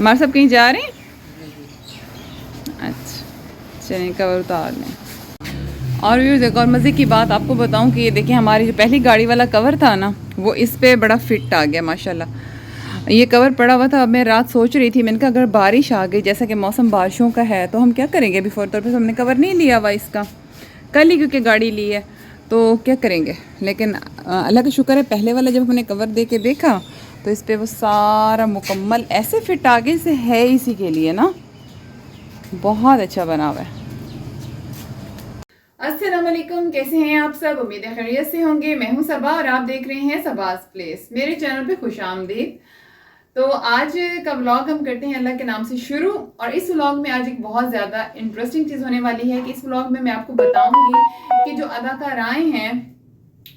हमारे सब कहीं जा रहे हैं? अच्छा, चलिए कवर उतार लें। और व्यूअर्स एक और मज़े की बात आपको बताऊं कि ये देखिए हमारी जो पहली गाड़ी वाला कवर था ना, वो इस पे बड़ा फिट आ गया माशाल्लाह। ये कवर पड़ा हुआ था। अब मैं रात सोच रही थी, मैंने कहा अगर बारिश आ गई, जैसा कि मौसम बारिशों का है, तो हम क्या करेंगे। अभी फ़ौर तौर पर हमने कवर नहीं लिया हुआ इसका, कल ही क्योंकि गाड़ी ली है, तो क्या करेंगे। लेकिन अल्लाह का शुक्र है, पहले वाला जब हमने कवर दे के देखा तो इस पर वो सारा मुकम्मल ऐसे फिट आ गए, से है इसी के लिए ना, बहुत अच्छा बना हुआ है। अस्सलाम वालेकुम, कैसे हैं आप सब। उम्मीद है खैरियत से होंगे। मैं हूं सबा और आप देख रहे हैं सबाज प्लेस। मेरे चैनल पे खुश आमदीद। तो आज का व्लॉग हम करते हैं अल्लाह के नाम से शुरू। और इस व्लॉग में आज एक बहुत ज़्यादा इंटरेस्टिंग चीज़ होने वाली है कि इस व्लॉग में मैं आपको बताऊंगी कि जो अदाकाराएँ हैं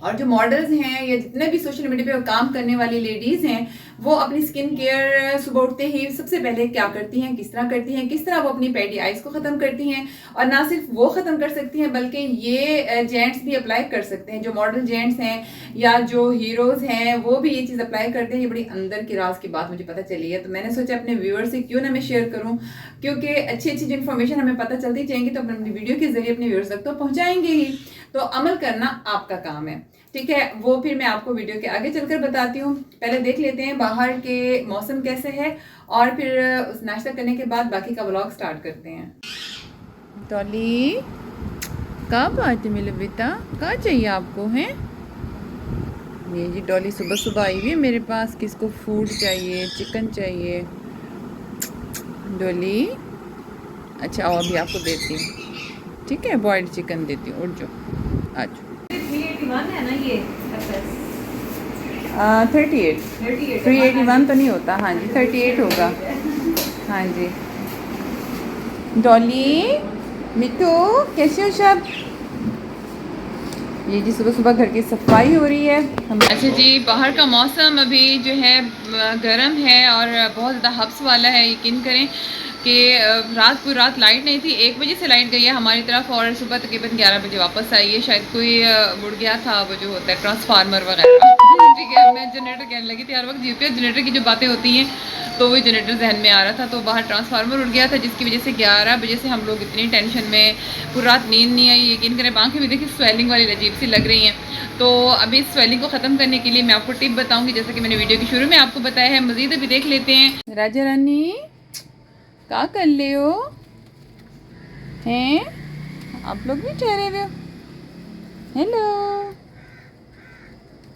और जो मॉडल्स हैं या जितने भी सोशल मीडिया पे काम करने वाली लेडीज़ हैं, वो अपनी स्किन केयर सुबह उठते ही सबसे पहले क्या करती हैं, किस तरह करती हैं, किस तरह वो अपनी पैडी आइज को ख़त्म करती हैं। और ना सिर्फ वो ख़त्म कर सकती हैं, बल्कि ये जेंट्स भी अप्लाई कर सकते हैं। जो मॉडल जेंट्स हैं या जो हीरोज़ हैं, वो भी ये चीज़ अप्लाई करते हैं। ये बड़ी अंदर की राज की बात मुझे पता चली है, तो मैंने सोचा अपने व्यूअर्स से क्यों ना मैं शेयर करूँ, क्योंकि अच्छी अच्छी जो इन्फॉर्मेशन हमें पता चलती जाएंगी तो अपनी वीडियो के जरिए अपने व्यूअर्स तक तो पहुँचाएंगे ही। तो अमल करना आपका काम है, ठीक है। वो फिर मैं आपको वीडियो के आगे चलकर बताती हूँ। पहले देख लेते हैं बाहर के मौसम कैसे है, और फिर उस नाश्ता करने के बाद बाकी का व्लॉग स्टार्ट करते हैं। डॉली, कहाँ बात है मेरे बेटा, कहाँ चाहिए आपको है? ये जी डॉली सुबह सुबह आई हुई है मेरे पास, किसको फूड चाहिए, चिकन चाहिए। डॉली, अच्छा आओ अभी आपको देती हूँ, ठीक है, बॉइल्ड चिकन देती हूँ, उठ जाओ आ जाओ। 381 है ना ये FS? 38, 381 तो नहीं होता, हाँ जी 38 होगा। हाँ जी। डॉली, मिट्टू, कैसे हो सब? ये जी सुबह सुबह घर की सफाई हो रही है। अच्छा जी, बाहर का मौसम अभी जो है गर्म है और बहुत ज़्यादा हब्स वाला है। यकीन करें कि रात पूरी रात लाइट नहीं थी। 1 बजे से लाइट गई है हमारी तरफ और सुबह तकरीबन 11 बजे वापस आई है। शायद कोई मुड़ गया था, वो जो होता है ट्रांसफार्मर वगैरह। ठीक है, मैं जनरेटर कहने लगी थी हर वक्त, जीपीएस जनरेटर की जो बातें होती हैं तो वही जनरेटर जहन में आ रहा था। तो बाहर ट्रांसफार्मर उड़ गया था, जिसकी वजह से 11 बजे से हम लोग इतनी टेंशन में, पूरी रात नींद नहीं आई। यकीन करें आँखें भी देखिए स्वेलिंग वाली अजीब सी लग रही हैं। तो अभी इस स्वेलिंग को ख़त्म करने के लिए मैं आपको टिप बताऊंगी, जैसे कि मैंने वीडियो के शुरू में आपको बताया है। मज़ीद अभी देख लेते हैं। राजा रानी, क्या कर ले हो हैं? आप लोग भी ठहरे हुए हो? हेलो।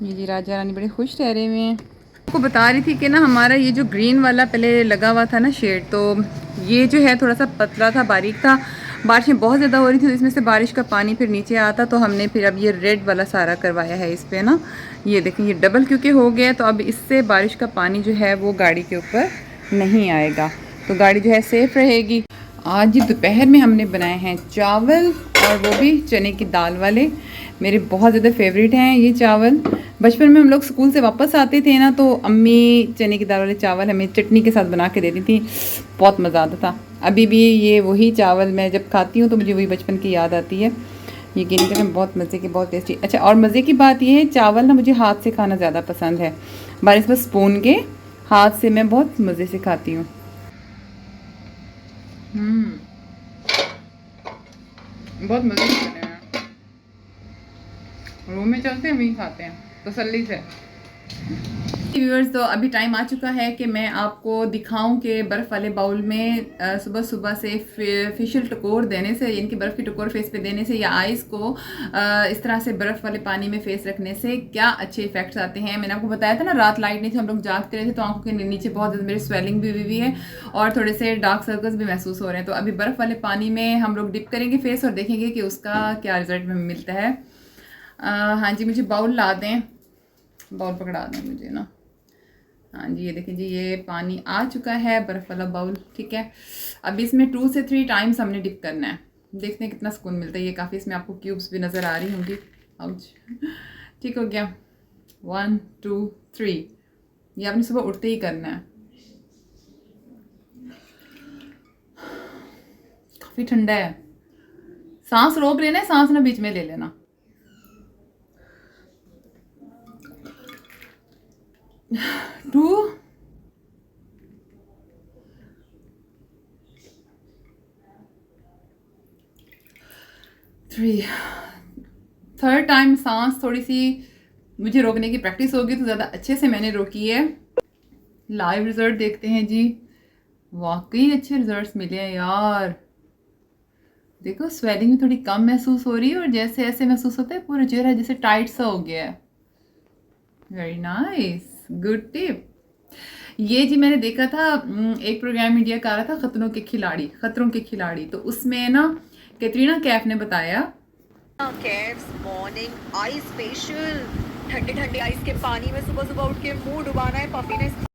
ये जी राजा रानी बड़े खुश ठहरे हुए हैं। आपको बता रही थी कि ना हमारा ये जो ग्रीन वाला पहले लगा हुआ था ना शेड, तो ये जो है थोड़ा सा पतला था, बारीक था। बारिशें बहुत ज़्यादा हो रही थी तो इसमें से बारिश का पानी फिर नीचे आता, तो हमने फिर अब ये रेड वाला सारा करवाया है इस पर ना। ये देखें, ये डबल क्योंकि हो गया, तो अब इससे बारिश का पानी जो है वो गाड़ी के ऊपर नहीं आएगा, तो गाड़ी जो है सेफ़ रहेगी। आज दोपहर में हमने बनाए हैं चावल, और वो भी चने की दाल वाले। मेरे बहुत ज़्यादा फेवरेट हैं ये चावल। बचपन में हम लोग स्कूल से वापस आते थे ना, तो अम्मी चने की दाल वाले चावल हमें चटनी के साथ बना के देती थी, बहुत मज़ा आता था। अभी भी ये वही चावल मैं जब खाती हूँ तो मुझे वही बचपन की याद आती है। यकीन करें बहुत मज़े की, बहुत टेस्टी। अच्छा, और मज़े की बात यह है, चावल ना मुझे हाथ से खाना ज़्यादा पसंद है, बारिश बस स्पून के हाथ से मैं बहुत मज़े से खाती हूँ। बहुत मज़े से बने हैं। रूम में चलते हैं, वहीं खाते हैं तसल्ली से। व्यूअर्स, तो अभी टाइम आ चुका है कि मैं आपको दिखाऊं कि बर्फ़ वाले बाउल में सुबह सुबह से फेशियल टकोर देने से, यानी कि बर्फ़ की टकोर फेस पे देने से, या आइज़ को इस तरह से बर्फ़ वाले पानी में फेस रखने से क्या अच्छे इफेक्ट्स आते हैं। मैंने आपको बताया था ना, रात लाइट नहीं थी, हम लोग जागते रहे थे, तो आंखों के नीचे बहुत ज़्यादा मेरी स्वेलिंग भी हुई है और थोड़े से डार्क सर्कल्स भी महसूस हो रहे हैं। तो अभी बर्फ़ वाले पानी में हम लोग डिप करेंगे फेस और देखेंगे कि उसका क्या रिजल्ट हमें मिलता है। हाँ जी, मुझे बाउल ला दें, बाउल पकड़ा दें मुझे ना। हाँ जी, ये देखिए जी, ये पानी आ चुका है, बर्फ़ वाला बाउल, ठीक है। अब इसमें 2 से 3 टाइम्स हमने डिप करना है, देखते हैं कितना सुकून मिलता है। ये काफ़ी, इसमें आपको क्यूब्स भी नज़र आ रही होंगी। आउच, ठीक हो गया। 1 2 3, ये आपने सुबह उठते ही करना है। काफ़ी ठंडा है, सांस रोक लेना है, सांस ना बीच में ले लेना। टू 3 थर्ड टाइम सांस थोड़ी सी मुझे रोकने की प्रैक्टिस होगी तो ज़्यादा अच्छे से मैंने रोकी है। लाइव रिजल्ट देखते हैं जी। वाकई अच्छे रिजल्ट्स मिले हैं यार। देखो स्वेलिंग भी थोड़ी कम महसूस हो रही है और जैसे ऐसे महसूस होता है पूरा चेहरा जैसे टाइट सा हो गया है। Very nice, good tip. ये जी मैंने देखा था, एक प्रोग्राम इंडिया का आ रहा था खतरों के खिलाड़ी, तो उसमें ना कैटरीना कैफ ने बताया कैफ्स मॉर्निंग आइस फेशियल, ठंडे ठंडे आइस के पानी में सुबह सुबह उठ के मुंह डुबाना है पफीनेस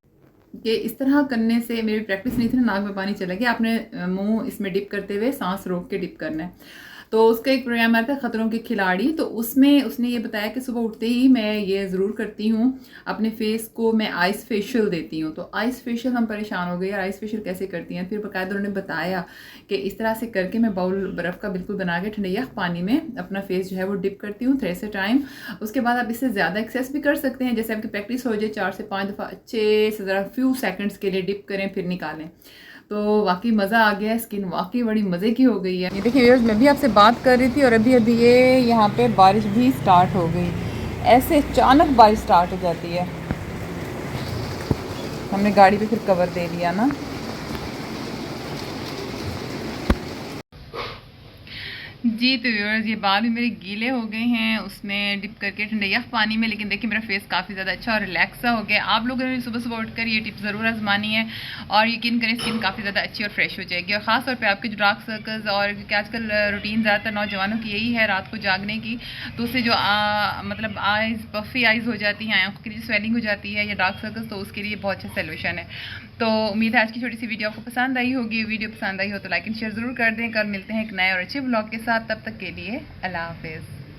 कि इस तरह करने से, मेरी प्रैक्टिस नहीं थी ना, नाक में पानी चला गया, आपने मुंह इसमें डिप करते हुए सांस रोक के डिप करना है। तो उसका एक प्रोग्राम आया था खतरों के खिलाड़ी, तो उसमें उसने ये बताया कि सुबह उठते ही मैं ये ज़रूर करती हूँ, अपने फेस को मैं आइस फेशियल देती हूँ। तो आइस फेशियल हम परेशान हो गए यार, आइस फेशियल कैसे करती हैं? फिर बाकायदा उन्होंने बताया कि इस तरह से करके मैं बाउल बर्फ़ का बिल्कुल बना के ठंडे यख पानी में अपना फेस जो है वो डिप करती हूँ 3 से टाइम। उसके बाद आप इससे ज़्यादा एक्सेस भी कर सकते हैं, जैसे आपकी प्रैक्टिस हो जाए 4 से 5 दफ़ा अच्छे से ज़रा फ्यू सेकेंड्स के लिए डिप करें फिर निकालें। तो वाकई मज़ा आ गया, स्किन वाकई बड़ी मज़े की हो गई है। ये देखिए व्यूअर्स, मैं भी आपसे बात कर रही थी और अभी अभी ये यहाँ पे बारिश भी स्टार्ट हो गई। ऐसे अचानक बारिश स्टार्ट हो जाती है। हमने गाड़ी पे फिर कवर दे दिया ना। जी तो व्यूअर्स, ये बाल भी मेरे गीले हो गए हैं उसमें डिप करके ठंडे यख पानी में, लेकिन देखिए मेरा फेस काफ़ी ज़्यादा अच्छा और रिलैक्स सा हो गया। आप लोगों ने सुबह सुबह उठकर ये टिप ज़रूर आजमानी है और यकीन करें स्किन काफ़ी ज़्यादा अच्छी और फ्रेश हो जाएगी। और ख़ास तौर पे आपके जो डार्क सर्कल्स, और क्योंकि आजकल रूटीन ज़्यादातर नौजवानों की यही है रात को जागने की, तो उससे जो मतलब आइज़ पफी आइज़ हो जाती हैं, आँखों की जो स्वेलिंग हो जाती है या डार्क सर्कल्स, तो उसके लिए बहुत अच्छा सोल्यूशन है। तो उम्मीद है आज की छोटी सी वीडियो आपको पसंद आई होगी। वीडियो पसंद आई हो तो लाइक एंड शेयर ज़रूर कर दें। कल मिलते हैं एक नए और अच्छे ब्लॉग के साथ, तब तक के लिए अल्लाह हाफिज़।